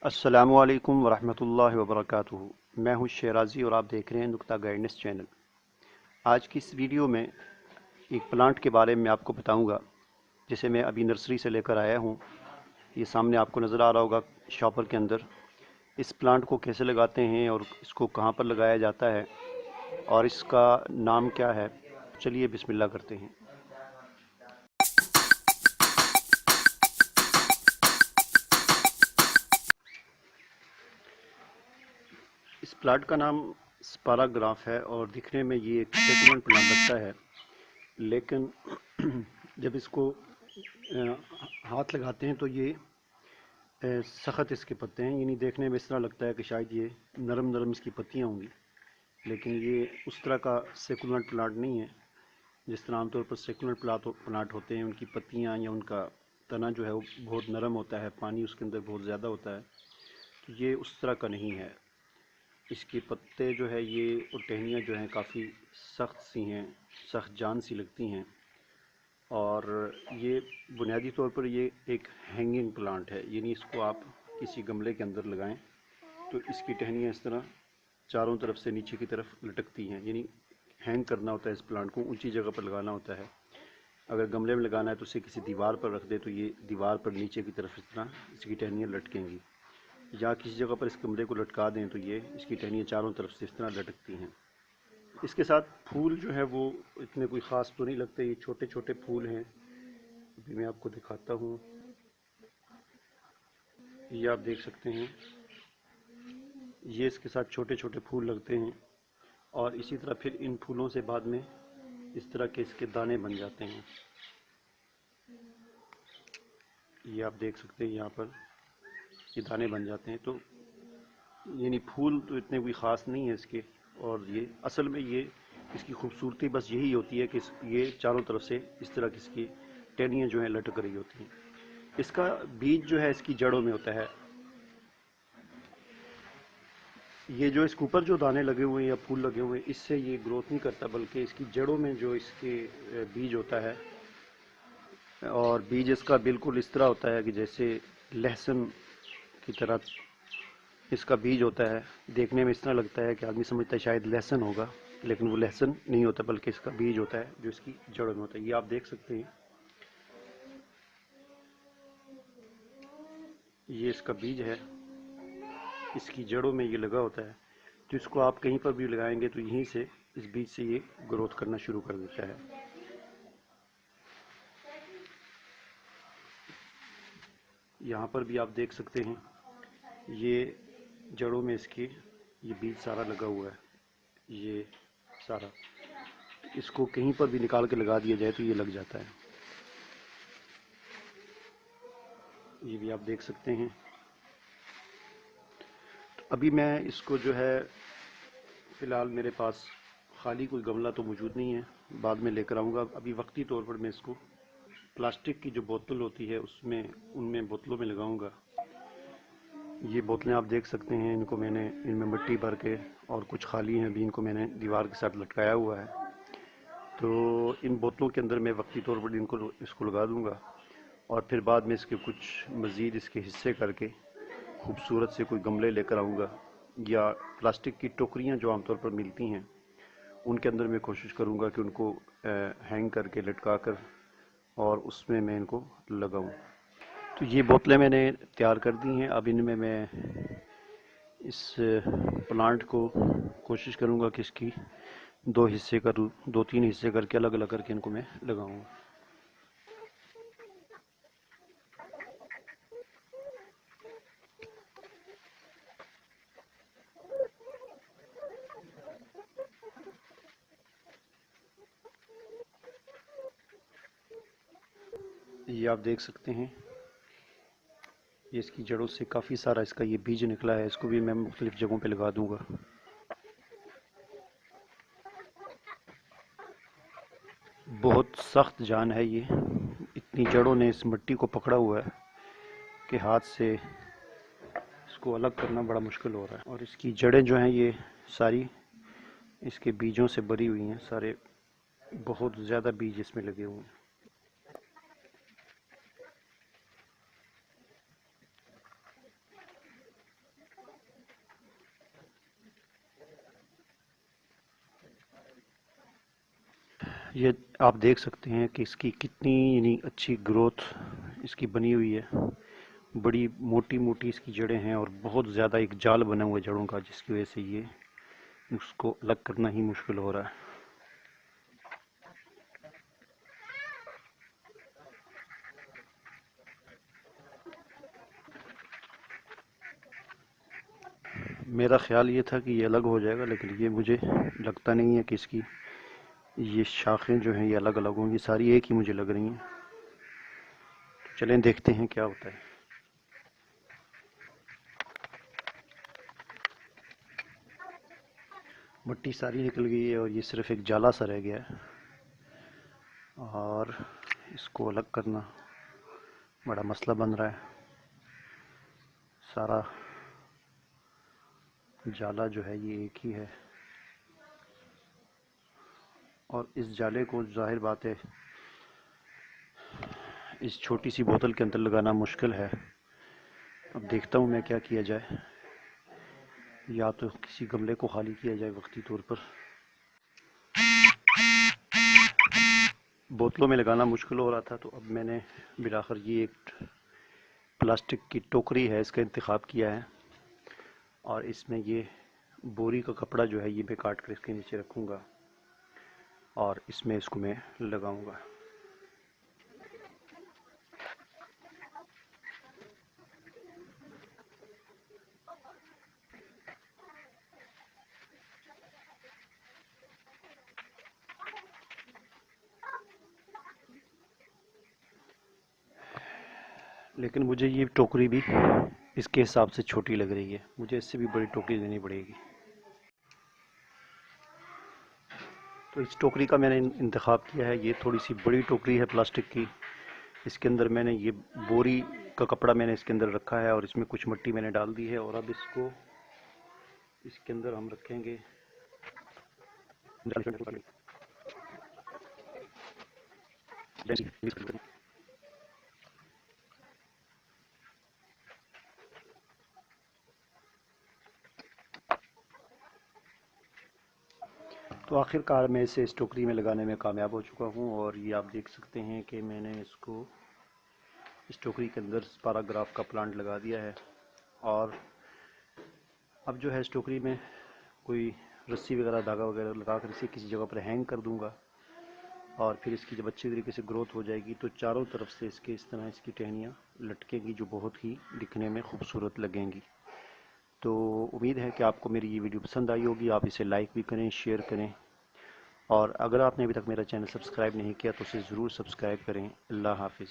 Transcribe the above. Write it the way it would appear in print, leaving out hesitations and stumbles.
अस्सलामुअलैकुम वरहमतुल्लाहि वबरकातुहू। मैं हूं शेराज़ी और आप देख रहे हैं नुक्ता गाइडेंस चैनल। आज की इस वीडियो में एक प्लांट के बारे में आपको बताऊंगा जिसे मैं अभी नर्सरी से लेकर आया हूं। ये सामने आपको नज़र आ रहा होगा शॉपर के अंदर। इस प्लांट को कैसे लगाते हैं और इसको कहां पर लगाया जाता है और इसका नाम क्या है, चलिए बिस्मिल्लाह करते हैं। इस प्लांट का नाम स्पाराग्राफ है और दिखने में ये एक सेकुलेंट प्लांट लगता है, लेकिन जब इसको हाथ लगाते हैं तो ये सख्त इसके पत्ते हैं। यानी देखने में इस तरह लगता है कि शायद ये नरम नरम इसकी पत्तियां होंगी, लेकिन ये उस तरह का सेकुलेंट प्लांट नहीं है जिस तरह आमतौर पर सेकुलेंट प्लांट होते हैं। उनकी पत्तियां या उनका तना जो है वो बहुत नरम होता है, पानी उसके अंदर बहुत ज़्यादा होता है। तो ये उस तरह का नहीं है। इसके पत्ते जो है ये और टहनियाँ जो हैं काफ़ी सख्त सी हैं, सख्त जान सी लगती हैं। और ये बुनियादी तौर पर ये एक हैंगिंग प्लांट है, यानी इसको आप किसी गमले के अंदर लगाएं तो इसकी टहनियाँ इस तरह चारों तरफ से नीचे की तरफ लटकती हैं। यानी हैंग करना होता है, इस प्लांट को ऊंची जगह पर लगाना होता है। अगर गमले में लगाना है तो इसे किसी दीवार पर रख दे तो ये दीवार पर नीचे की तरफ इस तरह इसकी टहनियाँ लटकेंगी, या किसी जगह पर इस गमले को लटका दें तो ये इसकी टहनियाँ चारों तरफ से इस तरह लटकती हैं। इसके साथ फूल जो है वो इतने कोई ख़ास तो नहीं लगते, ये छोटे छोटे फूल हैं। अभी मैं आपको दिखाता हूँ, ये आप देख सकते हैं, ये इसके साथ छोटे छोटे फूल लगते हैं। और इसी तरह फिर इन फूलों से बाद में इस तरह के इसके दाने बन जाते हैं। ये आप देख सकते हैं, यहाँ पर ये दाने बन जाते हैं। तो यानी फूल तो इतने कोई ख़ास नहीं है इसके, और ये असल में ये इसकी खूबसूरती बस यही होती है कि ये चारों तरफ से इस तरह की इसकी टहनियाँ जो हैं लटक रही होती हैं। इसका बीज जो है इसकी जड़ों में होता है। ये जो इसके ऊपर जो दाने लगे हुए हैं या फूल लगे हुए हैं, इससे ये ग्रोथ नहीं करता, बल्कि इसकी जड़ों में जो इसके बीज होता है। और बीज इसका बिल्कुल इस तरह होता है कि जैसे लहसुन की तरह इसका बीज होता है। देखने में इस तरह लगता है कि आदमी समझता है शायद लहसुन होगा, लेकिन वो लहसुन नहीं होता, बल्कि इसका बीज होता है जो इसकी जड़ों में होता है। ये आप देख सकते हैं, ये इसका बीज है, इसकी जड़ों में ये लगा होता है। तो इसको आप कहीं पर भी लगाएंगे तो यहीं से इस बीज से ये ग्रोथ करना शुरू कर देता है। यहाँ पर भी आप देख सकते हैं, ये जड़ों में इसके ये बीज सारा लगा हुआ है। ये सारा इसको कहीं पर भी निकाल के लगा दिया जाए तो ये लग जाता है। ये भी आप देख सकते हैं। तो अभी मैं इसको जो है, फ़िलहाल मेरे पास खाली कोई गमला तो मौजूद नहीं है, बाद में लेकर आऊँगा। अभी वक्ती तौर पर मैं इसको प्लास्टिक की जो बोतल होती है उसमें, उनमें बोतलों में लगाऊंगा। ये बोतलें आप देख सकते हैं, इनको मैंने इनमें मिट्टी भर के, और कुछ खाली हैं अभी, इनको मैंने दीवार के साथ लटकाया हुआ है। तो इन बोतलों के अंदर मैं वक्ती तौर पर इसको लगा दूंगा, और फिर बाद में इसके कुछ मज़ीद इसके हिस्से करके खूबसूरत से कोई गमले लेकर आऊँगा, या प्लास्टिक की टोकरियाँ जो आमतौर पर मिलती हैं उनके अंदर मैं कोशिश करूँगा कि उनको हैंग करके लटका कर और उसमें मैं इनको लगाऊँ। तो ये बोतलें मैंने तैयार कर दी हैं। अब इनमें मैं इस प्लांट को कोशिश करूँगा कि इसकी दो हिस्से करूँ, दो तीन हिस्से करके अलग अलग करके इनको मैं लगाऊँ। ये आप देख सकते हैं, ये इसकी जड़ों से काफ़ी सारा इसका ये बीज निकला है। इसको भी मैं मुख्तलिफ़ जगहों पे लगा दूंगा। बहुत सख्त जान है ये, इतनी जड़ों ने इस मिट्टी को पकड़ा हुआ है कि हाथ से इसको अलग करना बड़ा मुश्किल हो रहा है। और इसकी जड़ें जो हैं ये सारी इसके बीजों से भरी हुई हैं, सारे बहुत ज़्यादा बीज इसमें लगे हुए हैं। ये आप देख सकते हैं कि इसकी कितनी यानी अच्छी ग्रोथ इसकी बनी हुई है। बड़ी मोटी मोटी इसकी जड़ें हैं और बहुत ज़्यादा एक जाल बना हुआ है जड़ों का, जिसकी वजह से ये उसको अलग करना ही मुश्किल हो रहा है। मेरा ख्याल ये था कि ये अलग हो जाएगा, लेकिन ये मुझे लगता नहीं है कि इसकी ये शाखें जो हैं ये अलग अलग होंगी, सारी एक ही मुझे लग रही हैं। तो चलें देखते हैं क्या होता है। मिट्टी सारी निकल गई है और ये सिर्फ एक जाला सा रह गया है, और इसको अलग करना बड़ा मसला बन रहा है। सारा जाला जो है ये एक ही है, और इस जाले को जाहिर बात है इस छोटी सी बोतल के अंदर लगाना मुश्किल है। अब देखता हूँ मैं क्या किया जाए, या तो किसी गमले को खाली किया जाए वक्ती तौर पर। बोतलों में लगाना मुश्किल हो रहा था, तो अब मैंने बिलाखिर ये एक प्लास्टिक की टोकरी है इसका इंतखाब किया है, और इसमें ये बोरी का कपड़ा जो है ये मैं काट कर इसके नीचे रखूँगा और इसमें इसको मैं लगाऊँगा। लेकिन मुझे ये टोकरी भी इसके हिसाब से छोटी लग रही है, मुझे इससे भी बड़ी टोकरी लेनी पड़ेगी। तो इस टोकरी का मैंने इंतखाब किया है, ये थोड़ी सी बड़ी टोकरी है प्लास्टिक की। इसके अंदर मैंने ये बोरी का कपड़ा मैंने इसके अंदर रखा है और इसमें कुछ मिट्टी मैंने डाल दी है, और अब इसको इसके अंदर हम रखेंगे। तो आखिरकार मैं इसे इस टोकरी में लगाने में कामयाब हो चुका हूँ, और ये आप देख सकते हैं कि मैंने इसको इस टोकरी के अंदर पैराग्राफ का प्लांट लगा दिया है। और अब जो है इस टोकरी में कोई रस्सी वगैरह धागा वगैरह लगा कर इसे किसी जगह पर हैंग कर दूंगा, और फिर इसकी जब अच्छी तरीके से ग्रोथ हो जाएगी तो चारों तरफ से इसके इस तरह इसकी टहनियाँ लटकेंगी, जो बहुत ही दिखने में खूबसूरत लगेंगी। तो उम्मीद है कि आपको मेरी ये वीडियो पसंद आई होगी। आप इसे लाइक भी करें, शेयर करें, और अगर आपने अभी तक मेरा चैनल सब्सक्राइब नहीं किया तो उसे ज़रूर सब्सक्राइब करें। अल्लाह हाफिज़।